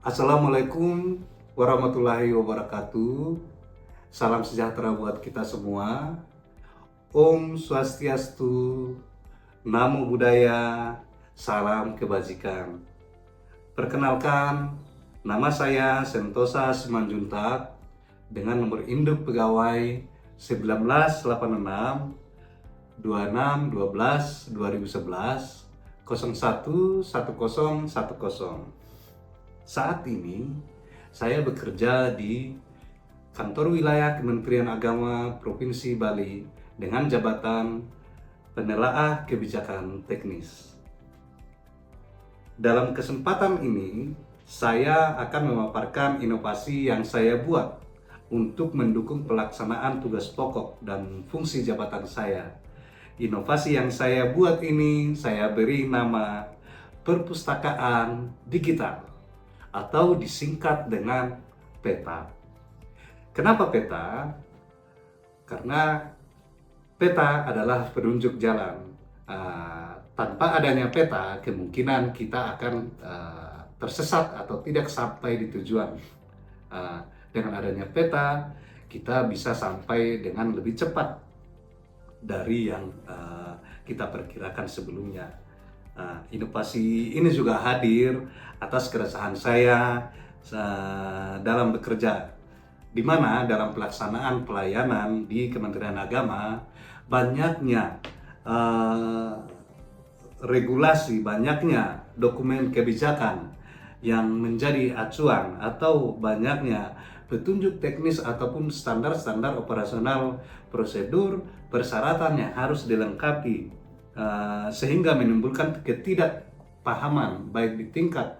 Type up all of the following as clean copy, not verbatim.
Assalamualaikum warahmatullahi wabarakatuh. Salam sejahtera buat kita semua. Om Swastiastu, Namo Buddhaya, salam kebajikan. Perkenalkan, nama saya Sentosa Simanjuntak dengan nomor induk pegawai 1986 26 12 2011 011010. Saat ini saya bekerja di kantor wilayah Kementerian Agama Provinsi Bali dengan jabatan penelaah kebijakan teknis. Dalam kesempatan ini, saya akan memaparkan inovasi yang saya buat untuk mendukung pelaksanaan tugas pokok dan fungsi jabatan saya. Inovasi yang saya buat ini saya beri nama Perpustakaan Digital atau disingkat dengan PETA. Kenapa PETA? Karena PETA adalah penunjuk jalan. Tanpa adanya PETA, kemungkinan kita akan tersesat atau tidak sampai di tujuan. Dengan adanya PETA, kita bisa sampai dengan lebih cepat dari yang kita perkirakan sebelumnya. Inovasi ini juga hadir atas keresahan saya dalam bekerja, di mana dalam pelaksanaan pelayanan di Kementerian Agama banyaknya regulasi, banyaknya dokumen kebijakan yang menjadi acuan atau banyaknya petunjuk teknis ataupun standar-standar operasional prosedur persyaratan yang harus dilengkapi, sehingga menimbulkan ketidakpahaman baik di tingkat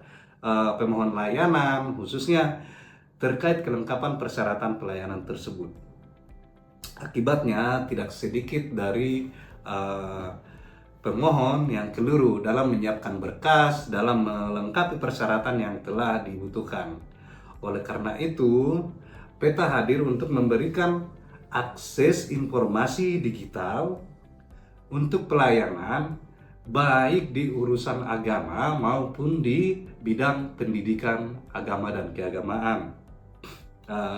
pemohon layanan khususnya terkait kelengkapan persyaratan pelayanan tersebut. Akibatnya tidak sedikit dari pemohon yang keliru dalam menyiapkan berkas, dalam melengkapi persyaratan yang telah dibutuhkan. Oleh karena itu, PETA hadir untuk memberikan akses informasi digital untuk pelayanan baik di urusan agama maupun di bidang pendidikan agama dan keagamaan.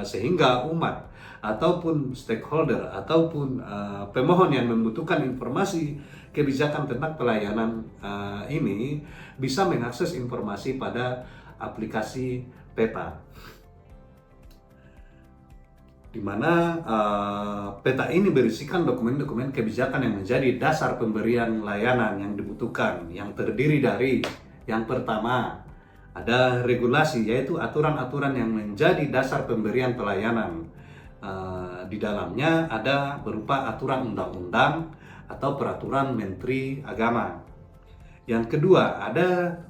Sehingga umat ataupun stakeholder ataupun pemohon yang membutuhkan informasi kebijakan tentang pelayanan ini bisa mengakses informasi pada aplikasi PETA, di mana PETA ini berisikan dokumen-dokumen kebijakan yang menjadi dasar pemberian layanan yang dibutuhkan, yang terdiri dari yang pertama ada regulasi, yaitu aturan-aturan yang menjadi dasar pemberian pelayanan. Di dalamnya ada berupa aturan undang-undang atau peraturan Menteri Agama. Yang kedua ada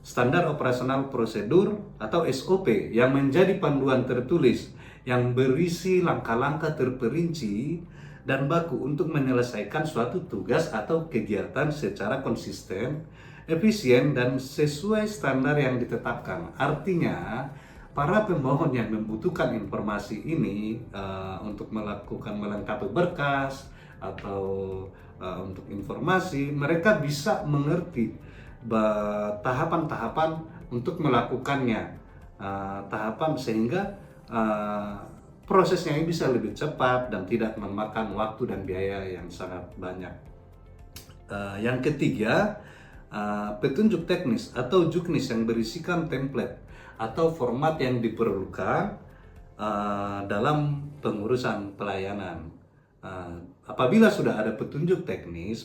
standar operasional prosedur atau SOP yang menjadi panduan tertulis yang berisi langkah-langkah terperinci dan baku untuk menyelesaikan suatu tugas atau kegiatan secara konsisten, efisien, dan sesuai standar yang ditetapkan. Artinya, para pemohon yang membutuhkan informasi ini untuk melakukan melengkapi berkas atau untuk informasi, mereka bisa mengerti tahapan-tahapan untuk melakukannya, tahapan sehingga prosesnya ini bisa lebih cepat dan tidak memakan waktu dan biaya yang sangat banyak. Yang ketiga, petunjuk teknis atau juknis yang berisikan template atau format yang diperlukan dalam pengurusan pelayanan. Apabila sudah ada petunjuk teknis,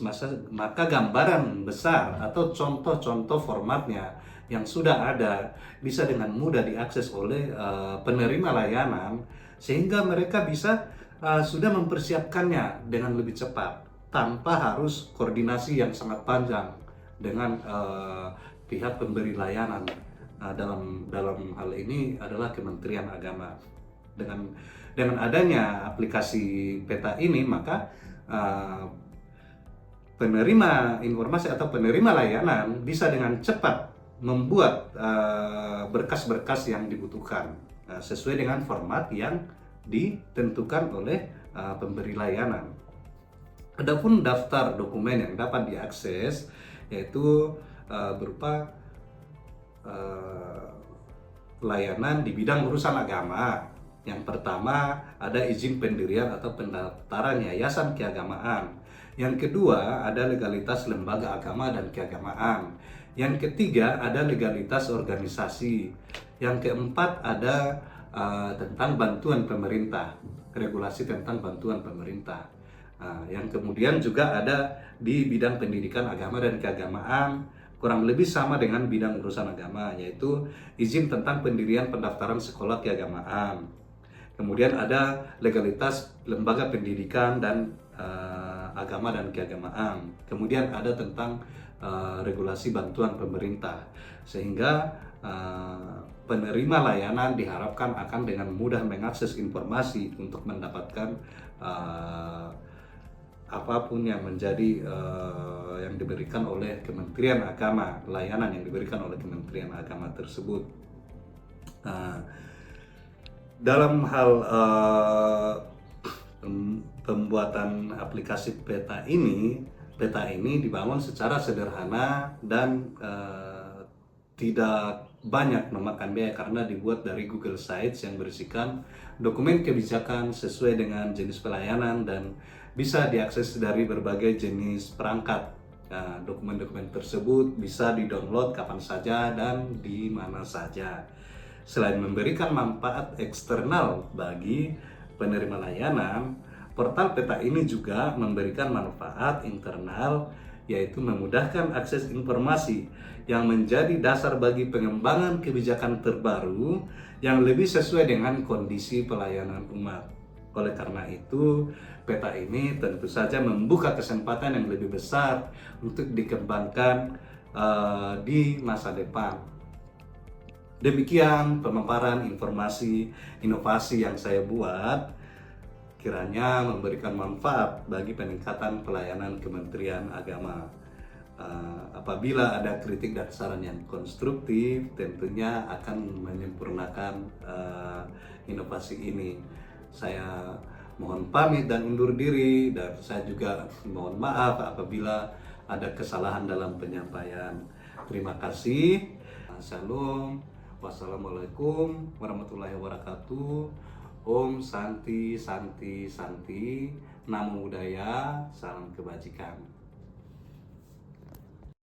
maka gambaran besar atau contoh-contoh formatnya yang sudah ada bisa dengan mudah diakses oleh penerima layanan, sehingga mereka bisa sudah mempersiapkannya dengan lebih cepat tanpa harus koordinasi yang sangat panjang dengan pihak pemberi layanan. Dalam hal ini adalah Kementerian Agama. Dengan adanya aplikasi PETA ini, maka penerima informasi atau penerima layanan bisa dengan cepat membuat berkas-berkas yang dibutuhkan sesuai dengan format yang ditentukan oleh pemberi layanan. Adapun daftar dokumen yang dapat diakses yaitu berupa layanan di bidang urusan agama. Yang pertama ada izin pendirian atau pendaftaran yayasan keagamaan. Yang kedua ada legalitas lembaga agama dan keagamaan. Yang ketiga ada legalitas organisasi. Yang keempat ada tentang bantuan pemerintah, regulasi tentang bantuan pemerintah. Yang kemudian juga ada di bidang pendidikan agama dan keagamaan, kurang lebih sama dengan bidang urusan agama, yaitu izin tentang pendirian pendaftaran sekolah keagamaan. Kemudian ada legalitas lembaga pendidikan dan agama dan keagamaan. Kemudian ada tentang regulasi bantuan pemerintah, sehingga penerima layanan diharapkan akan dengan mudah mengakses informasi untuk mendapatkan apapun yang menjadi yang diberikan oleh Kementerian Agama, layanan yang diberikan oleh Kementerian Agama tersebut. Dalam hal pembuatan aplikasi peta ini dibangun secara sederhana dan tidak banyak memakan biaya karena dibuat dari Google Sites yang berisikan dokumen kebijakan sesuai dengan jenis pelayanan dan bisa diakses dari berbagai jenis perangkat. Dokumen-dokumen tersebut bisa di-download kapan saja dan di mana saja. Selain memberikan manfaat eksternal bagi penerima layanan, portal peta ini juga memberikan manfaat internal, yaitu memudahkan akses informasi yang menjadi dasar bagi pengembangan kebijakan terbaru yang lebih sesuai dengan kondisi pelayanan umat. Oleh karena itu, peta ini tentu saja membuka kesempatan yang lebih besar untuk dikembangkan di masa depan. Demikian pemaparan informasi inovasi yang saya buat, kiranya memberikan manfaat bagi peningkatan pelayanan Kementerian Agama. Apabila ada kritik dan saran yang konstruktif, tentunya akan menyempurnakan inovasi ini. Saya mohon pamit dan undur diri, dan saya juga mohon maaf apabila ada kesalahan dalam penyampaian. Terima kasih. Shalom. Wassalamualaikum warahmatullahi wabarakatuh. Om Santi Santi Santi. Namo Buddhaya. Salam kebajikan.